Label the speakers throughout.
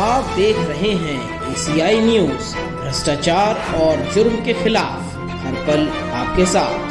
Speaker 1: आप देख रहे हैं एशियाई न्यूज, भ्रष्टाचार और जुर्म के खिलाफ हर पल आपके साथ।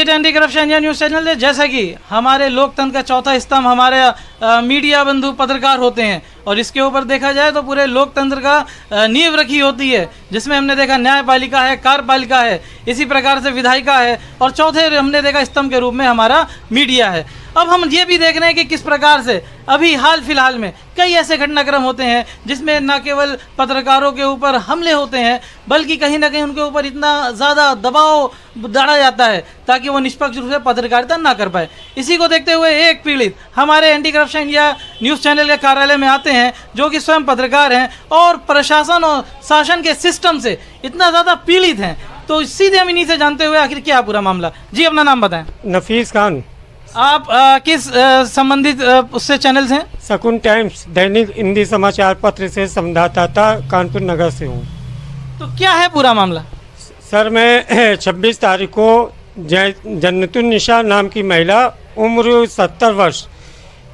Speaker 2: Anti corruption India news channel है। जैसा कि हमारे लोकतंत्र का चौथा स्तंभ हमारे मीडिया बंधु पत्रकार होते हैं और इसके ऊपर देखा जाए तो पूरे लोकतंत्र का नींव रखी होती है, जिसमें हमने देखा न्यायपालिका है, कार्यपालिका है, इसी प्रकार से विधायिका है और चौथे हमने देखा स्तंभ के रूप में हमारा मीडिया है। अब हम ये भी देख रहे हैं कि किस प्रकार से अभी हाल फिलहाल में कई ऐसे घटनाक्रम होते हैं जिसमें न केवल पत्रकारों के ऊपर हमले होते हैं बल्कि कहीं ना कहीं उनके ऊपर इतना ज़्यादा दबाव डाला जाता है ताकि वो निष्पक्ष रूप से पत्रकारिता ना कर पाए। इसी को देखते हुए एक पीड़ित हमारे anti corruption India news channel के कार्यालय में आते हैं जो कि स्वयं पत्रकार हैं और प्रशासन और शासन के सिस्टम से इतना ज़्यादा पीड़ित हैं। तो सीधे हम इन्हीं से जानते हुए आखिर क्या पूरा मामला। जी अपना नाम बताएं।
Speaker 3: नफीस खान।
Speaker 2: आप किस संबंधित उससे चैनल से हैं?
Speaker 3: शकुन टाइम्स दैनिक हिंदी समाचार पत्र से संवाददाता कानपुर नगर से हूँ।
Speaker 2: तो क्या है पूरा मामला?
Speaker 3: सर मैं 26 तारीख को जन्नतुन्निसा नाम की महिला उम्र 70 वर्ष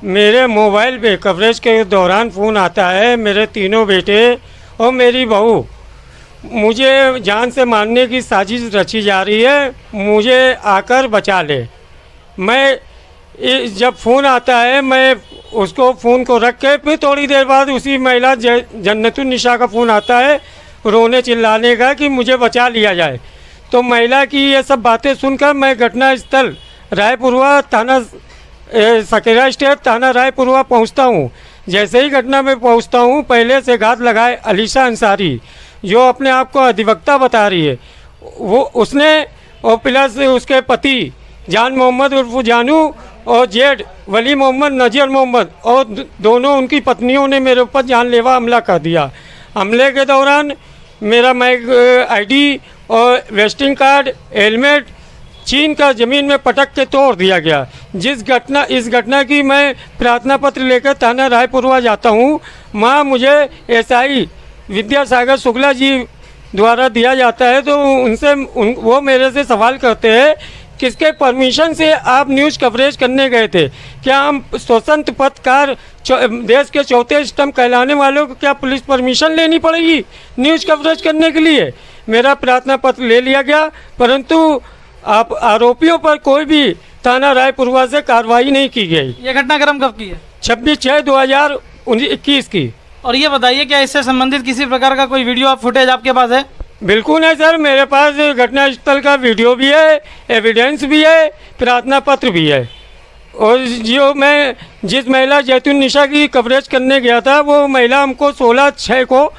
Speaker 3: मेरे मोबाइल पे कवरेज के दौरान फ़ोन आता है। मेरे तीनों बेटे और मेरी बहू मुझे जान से मारने की साजिश रची जा रही है, मुझे आकर बचा ले। मैं जब फ़ोन आता है मैं उसको फ़ोन को रख के फिर थोड़ी देर बाद उसी महिला जन्नतुन्निसा का फ़ोन आता है रोने चिल्लाने का कि मुझे बचा लिया जाए। तो महिला की ये सब बातें सुनकर मैं घटना स्थल रायपुरवा थाना सकेरा स्टेट थाना रायपुरवा पहुंचता हूं। जैसे ही घटना में पहुंचता हूं पहले से घात लगाए अलीशा अंसारी जो अपने आप को अधिवक्ता बता रही है, वो उसने और प्लस उसके पति जान मोहम्मद उर्फ जानू और जेड वली मोहम्मद नज़ीर मोहम्मद और दोनों उनकी पत्नियों ने मेरे ऊपर जानलेवा हमला कर दिया। हमले के दौरान मेरा मैग आईडी और वेस्टिंग कार्ड हेलमेट छीन कर ज़मीन में पटक के तोड़ दिया गया। इस घटना की मैं प्रार्थना पत्र लेकर थाना रायपुरवा जाता हूँ। वहाँ मुझे एसआई विद्यासागर शुक्ला जी द्वारा दिया जाता है। तो वो मेरे से सवाल करते हैं किसके परमिशन से आप न्यूज़ कवरेज करने गए थे? क्या हम स्वतंत्र पत्रकार देश के चौथे स्तंभ कहलाने वालों को क्या पुलिस परमिशन लेनी पड़ेगी न्यूज़ कवरेज करने के लिए? मेरा प्रार्थना पत्र ले लिया गया परंतु आप आरोपियों पर कोई भी थाना रायपुरवा से कार्रवाई नहीं की गई।
Speaker 2: ये घटनाक्रम कब की है?
Speaker 3: 26/6/2021 की।
Speaker 2: और ये बताइए क्या इससे संबंधित किसी प्रकार का कोई वीडियो आप फुटेज आपके पास है?
Speaker 3: बिल्कुल है सर, मेरे पास घटनास्थल का वीडियो भी है, एविडेंस भी है, प्रार्थना पत्र भी है। और जो मैं जिस महिला जन्नतुन्निसा की कवरेज करने गया था वो महिला हमको 16/6 को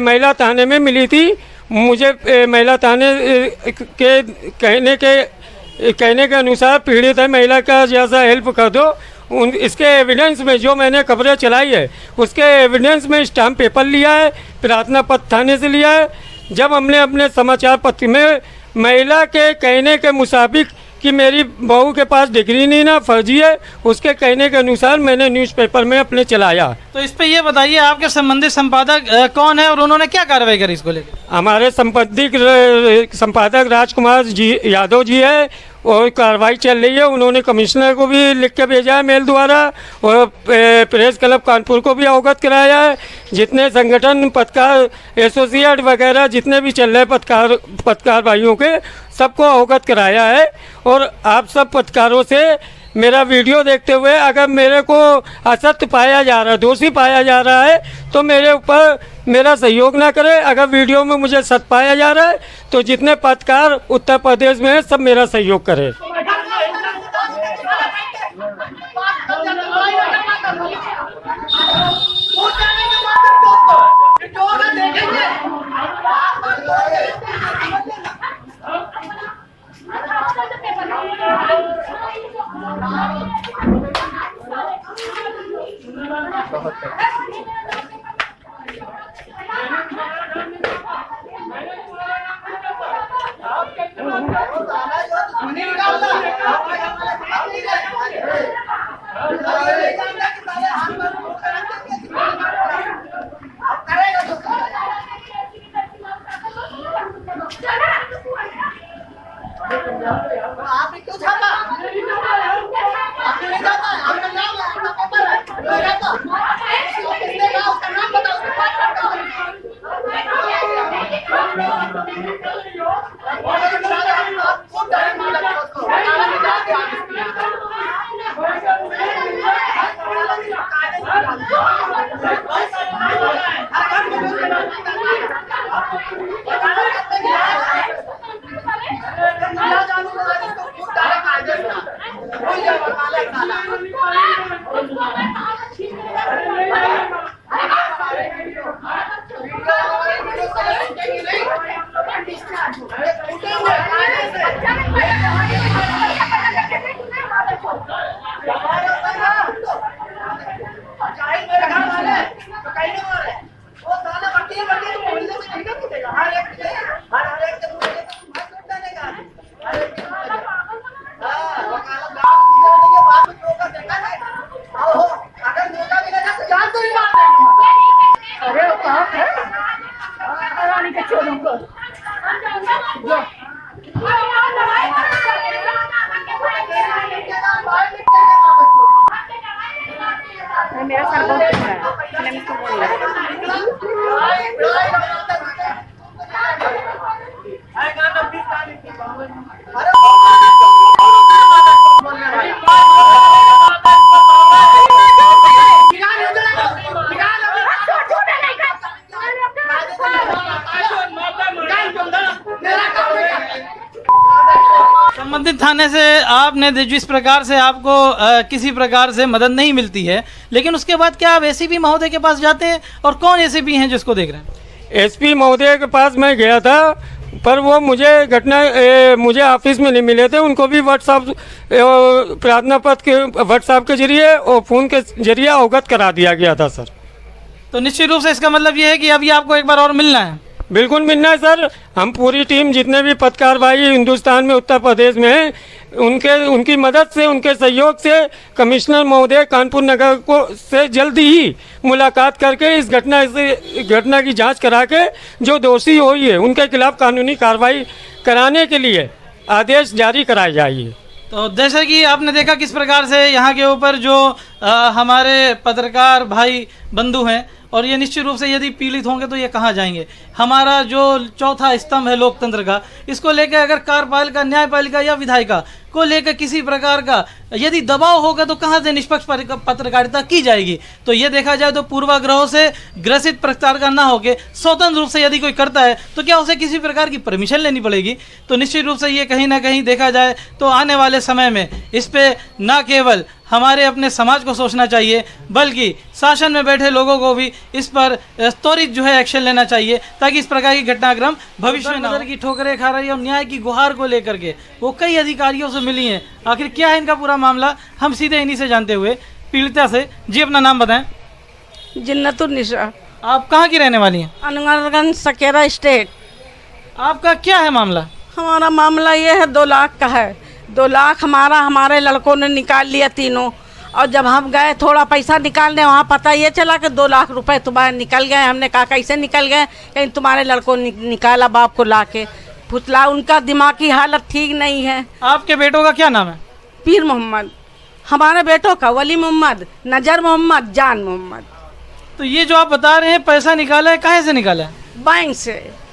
Speaker 3: महिला थाने में मिली थी। मुझे महिला थाने के कहने के अनुसार पीड़ित है महिला का जैसा हेल्प कर दो। इसके एविडेंस में जो मैंने कवरेज चलाई है उसके एविडेंस में स्टाम्प पेपर लिया है, प्रार्थना पत्र थाने से लिया है। जब हमने अपने समाचार पत्र में महिला के कहने के मुताबिक कि मेरी बहू के पास डिग्री नहीं ना फर्जी है, उसके कहने के अनुसार मैंने न्यूज़पेपर में अपने चलाया।
Speaker 2: तो इस पे ये बताइए आपके संबंधित संपादक कौन है और उन्होंने क्या कार्रवाई करी इसको लेकर?
Speaker 3: हमारे संपादक राजकुमार जी यादव जी है और कार्रवाई चल रही है। उन्होंने कमिश्नर को भी लिख के भेजा है मेल द्वारा और प्रेस क्लब कानपुर को भी अवगत कराया है। जितने संगठन पत्रकार एसोसिएट वगैरह जितने भी चल रहे पत्रकार भाइयों के सबको अवगत कराया है। और आप सब पत्रकारों से मेरा वीडियो देखते हुए अगर मेरे को असत्य पाया जा रहा है, दोषी पाया जा रहा है तो मेरे ऊपर मेरा सहयोग ना करें। अगर वीडियो में मुझे सत्य पाया जा रहा है तो जितने पत्रकार उत्तर प्रदेश में हैं सब मेरा सहयोग करें।
Speaker 4: आपने क्यों छापा? आपने नहीं जाना, आपका नाम है, आपका पेपर है। मेरा सर बहुत दुख रहा है, मैंने इसको बोला।
Speaker 2: संबंधित थाने से आपने जिस प्रकार से आपको किसी प्रकार से मदद नहीं मिलती है, लेकिन उसके बाद क्या आप एसीपी महोदय के पास जाते हैं? और कौन एसीपी हैं जिसको देख रहे हैं?
Speaker 3: एसपी महोदय के पास मैं गया था, पर वो मुझे ऑफिस में नहीं मिले थे। उनको भी व्हाट्सएप प्रार्थना पत्र के व्हाट्सएप के जरिए और फ़ोन के जरिए अवगत करा दिया गया था सर।
Speaker 2: तो निश्चित रूप से इसका मतलब ये है कि अभी आपको एक बार और मिलना है।
Speaker 3: बिल्कुल मिलना है सर। हम पूरी टीम जितने भी पत्रकार भाई हिंदुस्तान में उत्तर प्रदेश में हैं, उनकी मदद से, उनके सहयोग से कमिश्नर महोदय कानपुर नगर को से जल्दी ही मुलाकात करके इस घटना की जांच करा के जो दोषी हुई है उनके खिलाफ कानूनी कार्रवाई कराने के लिए आदेश जारी कराए जाइए।
Speaker 2: तो जैसे कि आपने देखा किस प्रकार से यहाँ के ऊपर जो हमारे पत्रकार भाई बंधु हैं, और ये निश्चित रूप से यदि पीड़ित होंगे तो ये कहाँ जाएंगे। हमारा जो चौथा स्तंभ है लोकतंत्र का, इसको लेकर अगर कार्यपालिका, न्यायपालिका या विधायिका को लेकर किसी प्रकार का यदि दबाव होगा तो कहाँ से निष्पक्ष पत्रकारिता की जाएगी। तो ये देखा जाए तो पूर्वाग्रहों से ग्रसित पत्रकार ना होकर स्वतंत्र रूप से यदि कोई करता है तो क्या उसे किसी प्रकार की परमिशन लेनी पड़ेगी। तो निश्चित रूप से ये कहीं ना कहीं देखा जाए तो आने वाले समय में इस पर न केवल हमारे अपने समाज को सोचना चाहिए, बल्कि शासन में बैठे लोगों को भी इस पर त्वरित जो है एक्शन लेना चाहिए, ताकि इस प्रकार की घटनाक्रम भविष्य में नजर की ठोकरें खा रही है। और न्याय की गुहार को लेकर के वो कई अधिकारियों से मिली हैं। आखिर क्या है इनका पूरा मामला, हम सीधे इन्हीं से जानते हुए पीड़िता से। जी अपना नाम बताएं।
Speaker 4: जन्नतुल निशा।
Speaker 2: आप कहाँ की रहने वाली हैं?
Speaker 4: अनुगरगंज सकेरा स्टेट।
Speaker 2: आपका क्या है मामला?
Speaker 4: हमारा मामला ये है 2 लाख का है। 2 लाख हमारे लड़कों ने निकाल लिया तीनों, और जब हम गए थोड़ा पैसा निकालने, वहाँ पता ये चला कि 2 लाख रुपए तुम्हारे निकल गए। हमने कहा कैसे निकल गए? कहीं तुम्हारे लड़कों ने निकाला बाप को लाके। फुसला, उनका दिमागी हालत ठीक नहीं है।
Speaker 2: आपके बेटों का क्या नाम है?
Speaker 4: पीर मोहम्मद। हमारे बेटों का वली मोहम्मद, नजर मोहम्मद, जान मोहम्मद।
Speaker 2: तो ये जो आप बता रहे हैं पैसा निकाला है, कहाँ से निकाला है?
Speaker 4: बैंक से।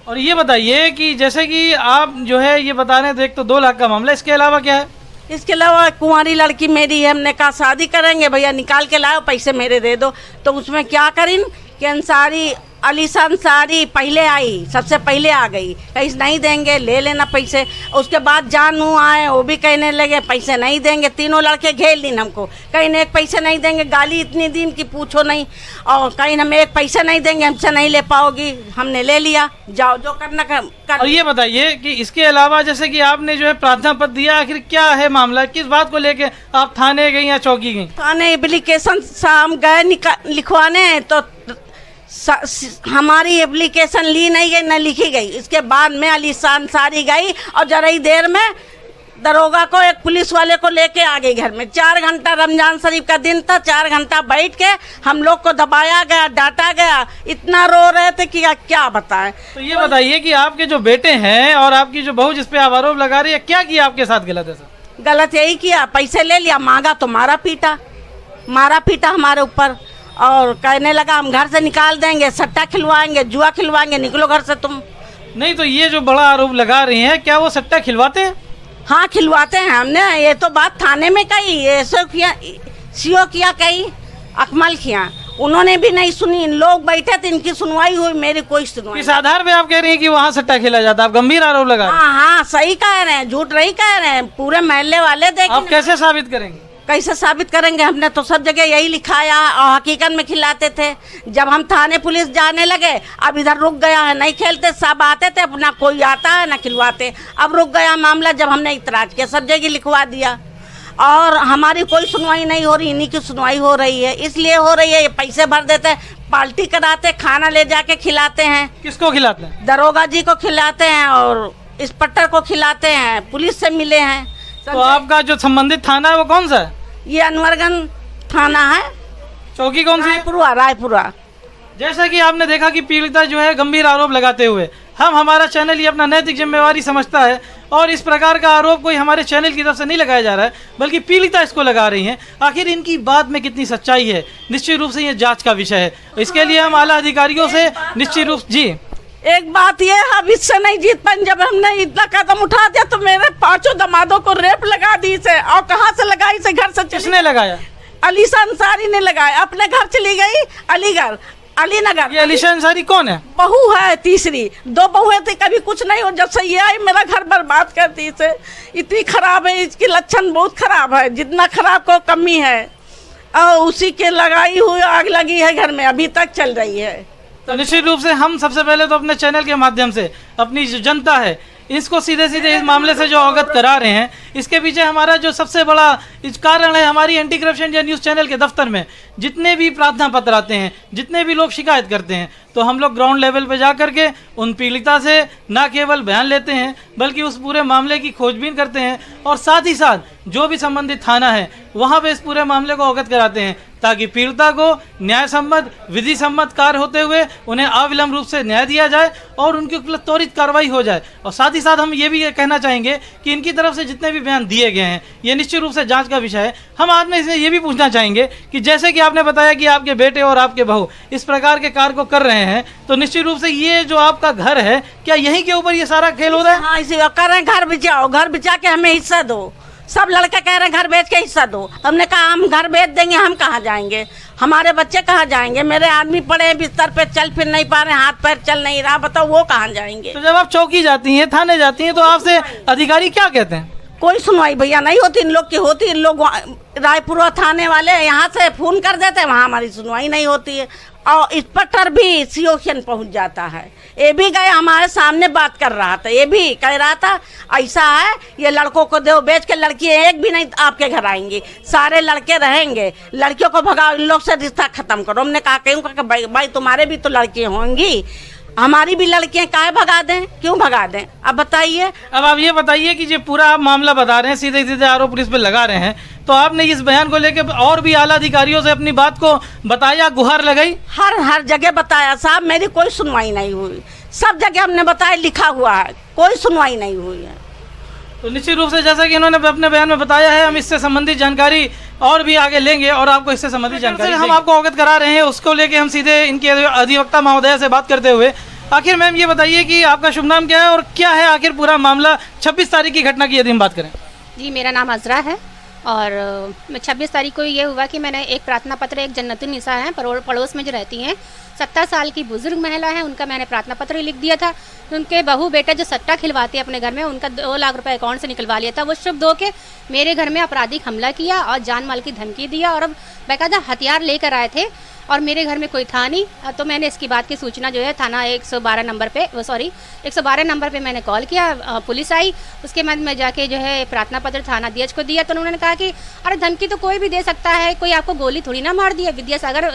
Speaker 2: और ये बताइए कि जैसे कि आप जो है ये बता रहे हैं तो एक तो 2 लाख का मामला, इसके अलावा क्या है?
Speaker 4: इसके अलावा कुंवारी लड़की मेरी है, हमने कहा शादी करेंगे भैया, निकाल के लाओ, पैसे मेरे दे दो। तो उसमें क्या करीन कि अंसारी, अलीसा अंसारी पहले आई, सबसे पहले आ गई, कहीं नहीं देंगे ले लेना पैसे। उसके बाद जानू आए, वो भी कहने लगे पैसे नहीं देंगे। तीनों लड़के घेर लीन हमको, कहीं एक पैसे नहीं देंगे, गाली इतनी दिन की पूछो नहीं, और कहीं हम एक पैसे नहीं देंगे, हमसे नहीं ले पाओगी। हमने ले लिया, जाओ जो करना कर।
Speaker 2: और ये बताइए कि इसके अलावा जैसे कि आपने जो है प्रार्थना पत्र दिया, आखिर क्या है मामला, किस बात को लेके आप थाने गई या चौकी गई?
Speaker 4: थाने एप्लीकेशन शाम गए लिखवाने, तो हमारी एप्लीकेशन ली नहीं गई, न लिखी गई। इसके बाद में अलीसा अंसारी गई और जरा ही देर में दरोगा को, एक पुलिस वाले को लेके आ गई घर में। 4 घंटा, रमजान शरीफ का दिन था, 4 घंटा बैठ के हम लोग को दबाया गया, डांटा गया, इतना रो रहे थे कि क्या बताएं।
Speaker 2: तो ये बताइए कि आपके जो बेटे हैं और आपकी जो बहू जिस पे आप आरोप लगा रही है, क्या किया आपके साथ गलत है सर?
Speaker 4: गलत यही किया, पैसे ले लिया, मांगा तो मारा पीटा हमारे ऊपर, और कहने लगा हम घर से निकाल देंगे, सट्टा खिलवाएंगे, जुआ खिलवाएंगे, निकलो घर से तुम।
Speaker 2: नहीं तो ये जो बड़ा आरोप लगा रही हैं, क्या वो सट्टा खिलवाते हैं?
Speaker 4: हाँ खिलवाते हैं। हमने ये तो बात थाने में कही, ये सो किया, सीओ किया कही, अकमल किया, उन्होंने भी नहीं सुनी। इन लोग बैठे थे, इनकी सुनवाई हुई, मेरी कोई सुनवाई।
Speaker 2: किस आधार पे आप कह रही हैं कि वहाँ सट्टा खेला जाता है? आप गंभीर आरोप लगा रहे हैं।
Speaker 4: हाँ, सही कह रहे हैं, झूठ नहीं कह रहे हैं। पूरे महल्ले वाले
Speaker 2: आप
Speaker 4: देखें।
Speaker 2: कैसे साबित करेंगे?
Speaker 4: कैसे साबित करेंगे? हमने तो सब जगह यही लिखाया और हकीकत में खिलाते थे। जब हम थाने पुलिस जाने लगे, अब इधर रुक गया है, नहीं खेलते, सब आते थे, अपना कोई आता है ना खिलवाते। अब रुक गया मामला, जब हमने इतराज किया, सब जगह लिखवा दिया और हमारी कोई सुनवाई नहीं हो रही। इन्हीं की सुनवाई हो रही है, इसलिए हो रही है। ये पैसे भर देते, पार्टी कराते, खाना ले जाके खिलाते हैं।
Speaker 2: किसको खिलाते हैं?
Speaker 4: दरोगा जी को खिलाते हैं और इंस्पेक्टर को खिलाते हैं। पुलिस से मिले हैं।
Speaker 2: तो आपका जो संबंधित थाना है वो कौन सा है?
Speaker 4: ये अनवरगंज थाना है।
Speaker 2: चौकी कौन सी है?
Speaker 4: रायपुरा।
Speaker 2: जैसा कि आपने देखा कि पीड़िता जो है गंभीर आरोप लगाते हुए, हमारा चैनल ये अपना नैतिक जिम्मेवारी समझता है और इस प्रकार का आरोप कोई हमारे चैनल की तरफ से नहीं लगाया जा रहा है, बल्कि पीड़िता इसको लगा रही हैं। आखिर इनकी बात में कितनी सच्चाई है, निश्चित रूप से ये जांच का विषय है। इसके लिए हम आला अधिकारियों से निश्चित रूप जी
Speaker 4: एक बात ये, हम इससे नहीं जीत पाए। जब हमने इतना कदम उठा दिया तो मेरे 5 दमादों को रेप लगा दी से। और कहाँ से लगाई से? घर से।
Speaker 2: किसने लगाया?
Speaker 4: अलीशा अंसारी ने लगाया। अपने घर चली गई अलीगढ़, अलीनगर।
Speaker 2: ये अलीशा अंसारी कौन है?
Speaker 4: बहू है तीसरी। 2 बहुएं थी, कभी कुछ नहीं। और जब से ये आई मेरा घर बर्बाद कर दी से। इतनी खराब है, इसकी लक्षण बहुत खराब है, जितना खराब को कमी है। और उसी के लगाई हुई आग लगी है घर में, अभी तक चल रही है।
Speaker 2: तो निश्चित रूप से हम सबसे पहले तो अपने चैनल के माध्यम से अपनी जो जनता है इसको सीधे सीधे इस मामले से जो अवगत करा रहे हैं। इसके पीछे हमारा जो सबसे बड़ा कारण है, हमारी anti corruption India news channel के दफ्तर में जितने भी प्रार्थना पत्र आते हैं, जितने भी लोग शिकायत करते हैं, तो हम लोग ग्राउंड लेवल पे जा करके उन पीड़िता से ना केवल बयान लेते हैं, बल्कि उस पूरे मामले की खोजबीन करते हैं और साथ ही साथ जो भी संबंधित थाना है वहाँ पे इस पूरे मामले को अवगत कराते हैं, ताकि पीड़िता को न्याय सम्मत, विधि सम्मत कार्य होते हुए उन्हें अविलंब रूप से न्याय दिया जाए और उनके ऊपर त्वरित कार्रवाई हो जाए। और साथ ही साथ हम ये भी कहना चाहेंगे कि इनकी तरफ से जितने भी बयान दिए गए हैं ये निश्चित रूप से जांच का विषय है। हम आज में इसमें ये भी पूछना चाहेंगे कि जैसे कि आपने बताया कि आपके बेटे और आपके बहू इस प्रकार के कार्य को कर रहे हैं, तो निश्चित रूप से ये जो आपका घर है, क्या यहीं के ऊपर ये सारा खेल हो रहा है?
Speaker 4: हाँ, इसी कर रहे हैं। घर बिचाओ, घर बिचा के हमें हिस्सा दो। सब लड़के कह रहे हैं घर बेच के हिस्सा दो। हमने कहा हम घर बेच देंगे, हम कहाँ जाएंगे? हमारे बच्चे कहाँ जाएंगे? मेरे आदमी पड़े हैं बिस्तर पे, चल फिर नहीं पा रहे, हाथ पैर चल नहीं रहा, बताओ वो कहाँ जाएंगे?
Speaker 2: तो जब आप चौकी जाती हैं, थाने जाती हैं, तो आपसे अधिकारी क्या कहते हैं?
Speaker 4: कोई सुनवाई भैया नहीं होती। इन लोग की होती, इन लोग रायपुर थाने वाले यहाँ से फोन कर देते हैं, वहाँ हमारी सुनवाई नहीं होती है। और इंस्पेक्टर भी सीओशन पहुँच जाता है। ये भी गए, हमारे सामने बात कर रहा था, ये भी कह रहा था ऐसा है, ये लड़कों को दो बेच के, लड़की एक भी नहीं आपके घर आएंगी, सारे लड़के रहेंगे, लड़कियों को भगाओ, इन लोग से रिश्ता खत्म करो। हमने कहा क्यों? भाई तुम्हारे भी तो लड़की होंगी, हमारी भी लड़कियां, काहे भगा दें? क्यों भगा दें? अब बताइए।
Speaker 2: अब आप ये बताइए कि जो पूरा आप मामला बता रहे हैं, सीधे सीधे आरोप पुलिस पे लगा रहे हैं, तो आपने इस बयान को लेकर और भी आला अधिकारियों से अपनी बात को बताया, गुहार लगाई?
Speaker 4: हर जगह बताया साहब, मेरी कोई सुनवाई नहीं हुई। सब जगह हमने बताया, लिखा हुआ है, कोई सुनवाई नहीं हुई है।
Speaker 2: तो निश्चित रूप से जैसा कि इन्होंने अपने बयान में बताया है, हम इससे संबंधित जानकारी और भी आगे लेंगे और आपको इससे संबंधित जानकारी हम आपको अवगत करा रहे हैं। उसको लेके हम सीधे इनके अधिवक्ता महोदया से बात करते हुए, आखिर मैम ये बताइए कि आपका शुभ नाम क्या है और क्या है आखिर पूरा मामला 26 तारीख की घटना की यदि हम बात करें?
Speaker 5: जी, मेरा नाम अजरा है और 26 तारीख को ये हुआ कि मैंने एक प्रार्थना पत्र, एक जन्नतुन निसा है पड़ोस में जो रहती हैं, 70 साल की बुजुर्ग महिला है, उनका मैंने प्रार्थना पत्र लिख दिया था। उनके बहू बेटा जो सट्टा खिलवाते हैं अपने घर में, उनका 2 लाख रुपए अकाउंट से निकलवा लिया था। वो शुभ दो के मेरे घर में आपराधिक हमला किया और जान माल की धमकी दिया और अब बाकायदा हथियार लेकर आए थे और मेरे घर में कोई था नहीं। तो मैंने इसकी बात की सूचना जो है थाना 112 नंबर पे 112 नंबर पे मैंने कॉल किया, पुलिस आई। उसके बाद मैं जाके जो है प्रार्थना पत्र थाना अध्यक्ष को दिया, तो उन्होंने कहा कि अरे धमकी तो कोई भी दे सकता है, कोई आपको गोली थोड़ी ना मार दी है। विद्यासागर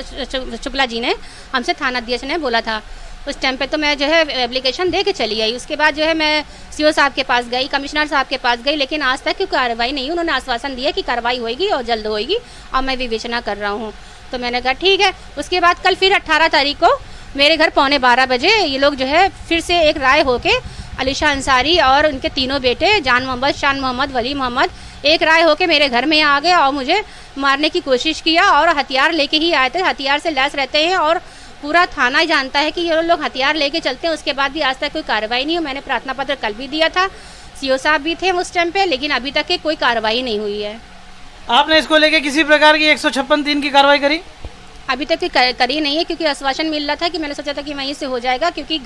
Speaker 5: शुक्ला जी ने हमसे थाना अध्यक्ष ने बोला था। उस टाइम पे तो मैं जो है एप्लीकेशन दे के चली आई। उसके बाद जो है मैं सीओ साहब के पास गई, कमिश्नर साहब के पास गई, लेकिन आज तक कोई कार्रवाई नहीं। उन्होंने आश्वासन दिया कि कार्रवाई होगी और जल्द होगी और मैं विवेचना कर रहा हूँ। तो मैंने कहा ठीक है। उसके बाद कल फिर 18 तारीख को मेरे घर 11:15 बजे ये लोग जो है फिर से एक राय होके अलीशा अंसारी और उनके तीनों बेटे जान मोहम्मद, शान मोहम्मद, वली मोहम्मद एक राय होके मेरे घर में आ गए और मुझे मारने की कोशिश किया और हथियार लेके ही आए थे। हथियार से लैस रहते हैं और पूरा थाना ही जानता है कि ये लोग हथियार लेके चलते हैं। उसके बाद भी आज तक कोई कार्रवाई नहीं हुई। मैंने प्रार्थना पत्र कल भी दिया था, सीओ साहब भी थे उस टाइम पे, लेकिन अभी तक की कोई कार्रवाई नहीं हुई है।
Speaker 2: आपने इसको लेके किसी प्रकार की 156(3) की कार्रवाई करी?
Speaker 5: अभी तक करी नहीं है, क्योंकि आश्वासन मिल रहा था कि मैंने सोचा था कि वहीं से हो जाएगा, क्योंकि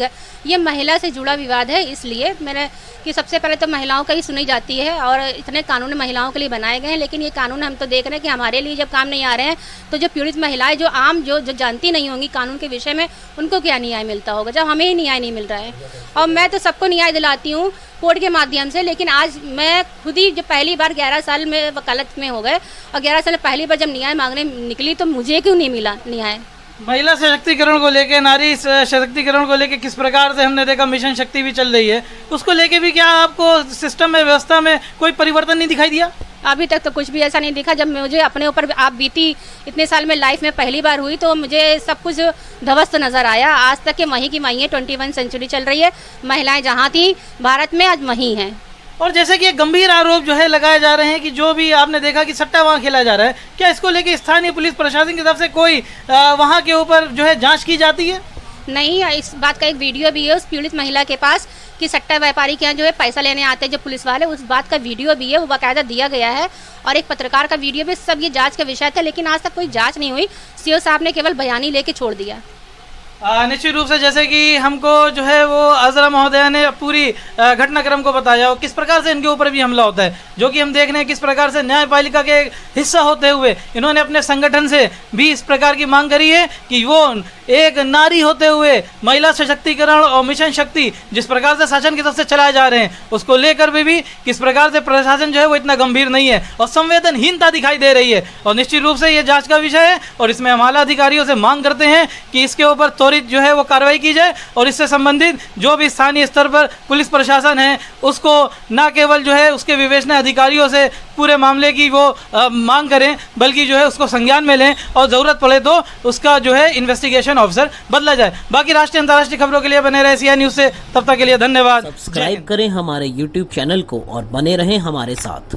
Speaker 5: ये महिला से जुड़ा विवाद है। इसलिए मैंने कि सबसे पहले तो महिलाओं का ही सुनी जाती है, और इतने कानून महिलाओं के लिए बनाए गए हैं, लेकिन ये कानून हम तो देख रहे हैं कि हमारे लिए जब काम नहीं आ रहे हैं, तो जो पीड़ित महिलाएं जो आम जो जानती नहीं होंगी कानून के विषय में, उनको क्या न्याय मिलता होगा जब हमें ही न्याय नहीं मिल रहा है। और मैं तो सबको न्याय दिलाती हूँ कोर्ट के माध्यम से, लेकिन आज मैं खुद ही जब पहली बार 11 साल में वकालत में हो गए, और 11 साल पहली बार जब न्याय मांगने निकली तो मुझे क्यों नहीं मिला न्याय।
Speaker 2: महिला सशक्तिकरण को लेके, नारी सशक्तिकरण को लेके किस प्रकार से हमने देखा मिशन शक्ति भी चल रही है, उसको लेके भी क्या आपको सिस्टम में, व्यवस्था में कोई परिवर्तन नहीं दिखाई दिया?
Speaker 5: अभी तक तो कुछ भी ऐसा नहीं दिखा। जब मुझे अपने ऊपर आप बीती इतने साल में लाइफ में पहली बार हुई, तो मुझे सब कुछ ध्वस्त नज़र आया। आज तक के वहीं की वहीं है, 21 सेंचुरी चल रही है, महिलाएं जहाँ थी भारत में आज वहीं हैं।
Speaker 2: और जैसे कि एक गंभीर आरोप जो है लगाए जा रहे हैं कि जो भी आपने देखा कि सट्टा वहाँ खेला जा रहा है, क्या इसको लेके स्थानीय पुलिस प्रशासन की तरफ से कोई वहाँ के ऊपर जो है जांच की जाती है?
Speaker 5: नहीं, इस बात का एक वीडियो भी है उस पीड़ित महिला के पास कि सट्टा व्यापारी के यहाँ जो है पैसा लेने आते हैं जो पुलिस वाले, उस बात का वीडियो भी है, वो बाकायदा दिया गया है, और एक पत्रकार का वीडियो भी। सब ये जांच का विषय था, लेकिन आज तक कोई जांच नहीं हुई। सीओ साहब ने केवल बयानी लेके छोड़ दिया।
Speaker 2: निश्चित रूप से जैसे कि हमको जो है वो आजरा महोदया ने पूरी घटनाक्रम को बताया और किस प्रकार से इनके ऊपर भी हमला होता है, जो कि हम देख रहे हैं किस प्रकार से न्यायपालिका के हिस्सा होते हुए इन्होंने अपने संगठन से भी इस प्रकार की मांग करी है कि वो एक नारी होते हुए महिला सशक्तिकरण और मिशन शक्ति जिस प्रकार से शासन की तरफ से चलाए जा रहे हैं, उसको लेकर भी किस प्रकार से प्रशासन जो है वो इतना गंभीर नहीं है और संवेदनहीनता दिखाई दे रही है। और निश्चित रूप से ये जांच का विषय है और इसमें हम आला अधिकारियों से मांग करते हैं कि इसके ऊपर त्वरित जो है वो कार्रवाई की जाए और इससे संबंधित जो भी स्थानीय स्तर पर पुलिस प्रशासन है उसको न केवल जो है उसके विवेचना अधिकारियों से पूरे मामले की वो मांग करें, बल्कि जो है उसको संज्ञान में लें और ज़रूरत पड़े तो उसका जो है इन्वेस्टिगेशन ऑफिसर बदला जाए। बाकी राष्ट्रीय अंतर्राष्ट्रीय खबरों के लिए बने रहे सीआई न्यूज़ से, तब तक के लिए धन्यवाद।
Speaker 1: सब्सक्राइब करें हमारे YouTube चैनल को और बने रहें हमारे साथ।